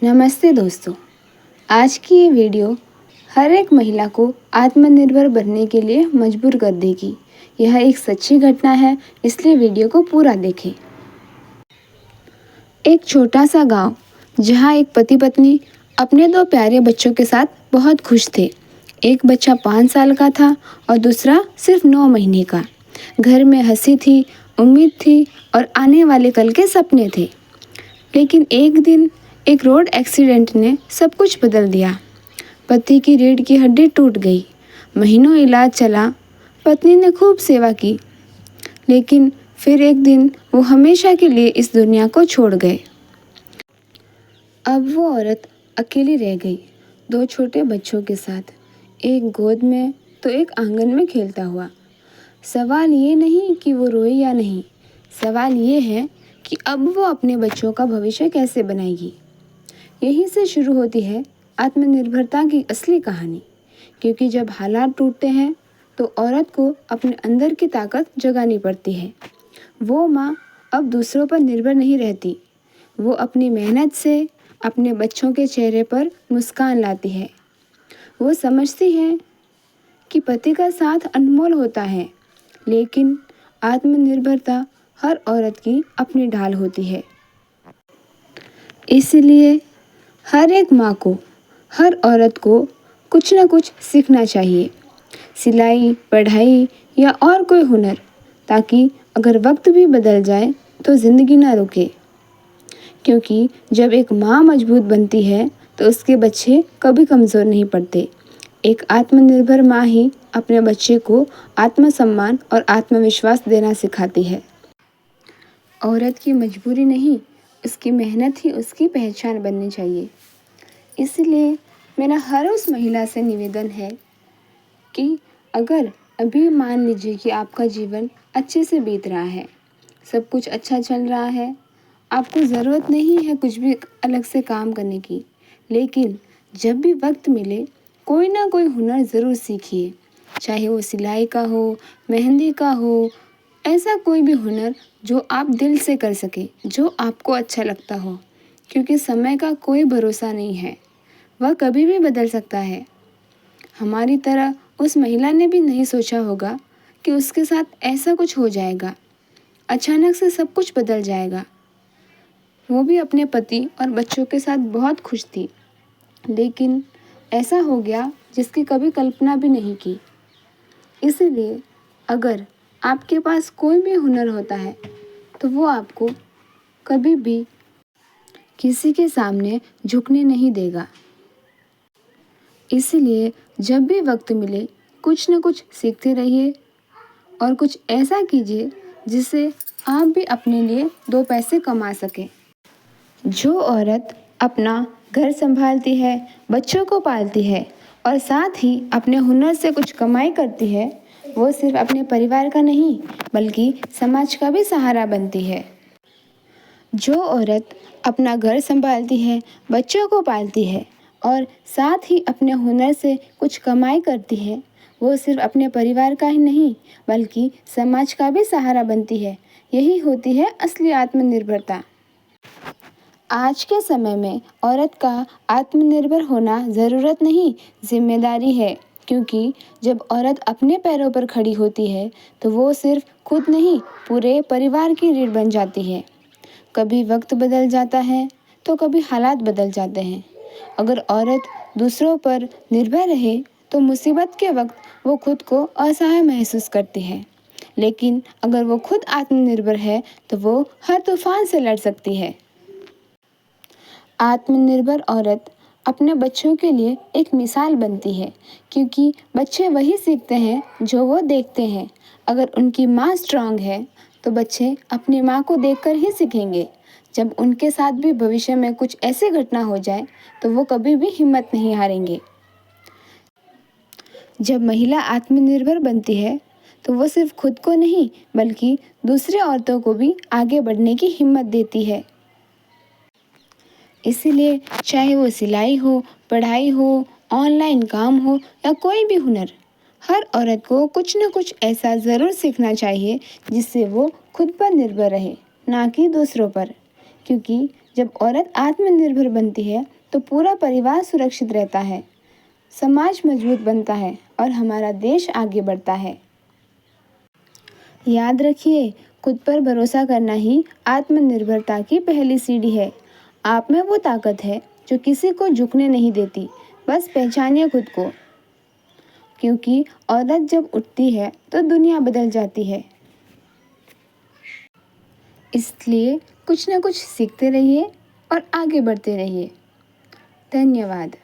नमस्ते दोस्तों। आज की ये वीडियो हर एक महिला को आत्मनिर्भर बनने के लिए मजबूर कर देगी। यह एक सच्ची घटना है, इसलिए वीडियो को पूरा देखें। एक छोटा सा गांव जहां एक पति पत्नी अपने दो प्यारे बच्चों के साथ बहुत खुश थे। एक बच्चा 5 साल का था और दूसरा सिर्फ 9 महीने का। घर में हंसी थी, उम्मीद थी और आने वाले कल के सपने थे। लेकिन एक दिन एक रोड एक्सीडेंट ने सब कुछ बदल दिया। पति की रीढ़ की हड्डी टूट गई। महीनों इलाज चला, पत्नी ने खूब सेवा की, लेकिन फिर एक दिन वो हमेशा के लिए इस दुनिया को छोड़ गए। अब वो औरत अकेली रह गई, 2 छोटे बच्चों के साथ, एक गोद में तो एक आंगन में खेलता हुआ। सवाल ये नहीं कि वो रोए या नहीं, सवाल ये है कि अब वो अपने बच्चों का भविष्य कैसे बनाएगी। यहीं से शुरू होती है आत्मनिर्भरता की असली कहानी। क्योंकि जब हालात टूटते हैं तो औरत को अपने अंदर की ताकत जगानी पड़ती है। वो माँ अब दूसरों पर निर्भर नहीं रहती। वो अपनी मेहनत से अपने बच्चों के चेहरे पर मुस्कान लाती है। वो समझती है कि पति का साथ अनमोल होता है, लेकिन आत्मनिर्भरता हर औरत की अपनी ढाल होती है। इसलिए हर एक माँ को, हर औरत को कुछ न कुछ सीखना चाहिए, सिलाई, पढ़ाई या और कोई हुनर, ताकि अगर वक्त भी बदल जाए तो ज़िंदगी ना रुके। क्योंकि जब एक माँ मजबूत बनती है तो उसके बच्चे कभी कमज़ोर नहीं पड़ते। एक आत्मनिर्भर माँ ही अपने बच्चे को आत्मसम्मान और आत्मविश्वास देना सिखाती है। औरत की मजबूरी नहीं, उसकी मेहनत ही उसकी पहचान बननी चाहिए। इसलिए मेरा हर उस महिला से निवेदन है कि अगर अभी मान लीजिए कि आपका जीवन अच्छे से बीत रहा है, सब कुछ अच्छा चल रहा है, आपको ज़रूरत नहीं है कुछ भी अलग से काम करने की, लेकिन जब भी वक्त मिले कोई ना कोई हुनर ज़रूर सीखिए। चाहे वो सिलाई का हो, मेहंदी का हो, ऐसा कोई भी हुनर जो आप दिल से कर सकें, जो आपको अच्छा लगता हो। क्योंकि समय का कोई भरोसा नहीं है, वह कभी भी बदल सकता है। हमारी तरह उस महिला ने भी नहीं सोचा होगा कि उसके साथ ऐसा कुछ हो जाएगा, अचानक से सब कुछ बदल जाएगा। वो भी अपने पति और बच्चों के साथ बहुत खुश थी, लेकिन ऐसा हो गया जिसकी कभी कल्पना भी नहीं की। इसीलिए अगर आपके पास कोई भी हुनर होता है तो वो आपको कभी भी किसी के सामने झुकने नहीं देगा। इसलिए जब भी वक्त मिले कुछ न कुछ सीखते रहिए और कुछ ऐसा कीजिए जिससे आप भी अपने लिए 2 पैसे कमा सकें। जो औरत अपना घर संभालती है, बच्चों को पालती है और साथ ही अपने हुनर से कुछ कमाई करती है, वो सिर्फ अपने परिवार का नहीं बल्कि समाज का भी सहारा बनती है। जो औरत अपना घर संभालती है, बच्चों को पालती है और साथ ही अपने हुनर से कुछ कमाई करती है, वो सिर्फ अपने परिवार का ही नहीं बल्कि समाज का भी सहारा बनती है। यही होती है असली आत्मनिर्भरता। आज के समय में औरत का आत्मनिर्भर होना ज़रूरत नहीं, जिम्मेदारी है। क्योंकि जब औरत अपने पैरों पर खड़ी होती है तो वो सिर्फ खुद नहीं, पूरे परिवार की रीढ़ बन जाती है। कभी वक्त बदल जाता है तो कभी हालात बदल जाते हैं। अगर औरत दूसरों पर निर्भर रहे तो मुसीबत के वक्त वो खुद को असहाय महसूस करती है, लेकिन अगर वो खुद आत्मनिर्भर है तो वो हर तूफान से लड़ सकती है। आत्मनिर्भर औरत अपने बच्चों के लिए एक मिसाल बनती है, क्योंकि बच्चे वही सीखते हैं जो वो देखते हैं। अगर उनकी माँ स्ट्रांग है तो बच्चे अपनी माँ को देखकर ही सीखेंगे। जब उनके साथ भी भविष्य में कुछ ऐसी घटना हो जाए तो वो कभी भी हिम्मत नहीं हारेंगे। जब महिला आत्मनिर्भर बनती है तो वो सिर्फ खुद को नहीं बल्कि दूसरे औरतों को भी आगे बढ़ने की हिम्मत देती है। इसीलिए चाहे वो सिलाई हो, पढ़ाई हो, ऑनलाइन काम हो या कोई भी हुनर, हर औरत को कुछ न कुछ ऐसा ज़रूर सीखना चाहिए जिससे वो खुद पर निर्भर रहे, ना कि दूसरों पर। क्योंकि जब औरत आत्मनिर्भर बनती है तो पूरा परिवार सुरक्षित रहता है, समाज मजबूत बनता है और हमारा देश आगे बढ़ता है। याद रखिए, खुद पर भरोसा करना ही आत्मनिर्भरता की पहली सीढ़ी है। आप में वो ताकत है जो किसी को झुकने नहीं देती। बस पहचानिए खुद को, क्योंकि औरत जब उठती है तो दुनिया बदल जाती है। इसलिए कुछ ना कुछ सीखते रहिए और आगे बढ़ते रहिए। धन्यवाद।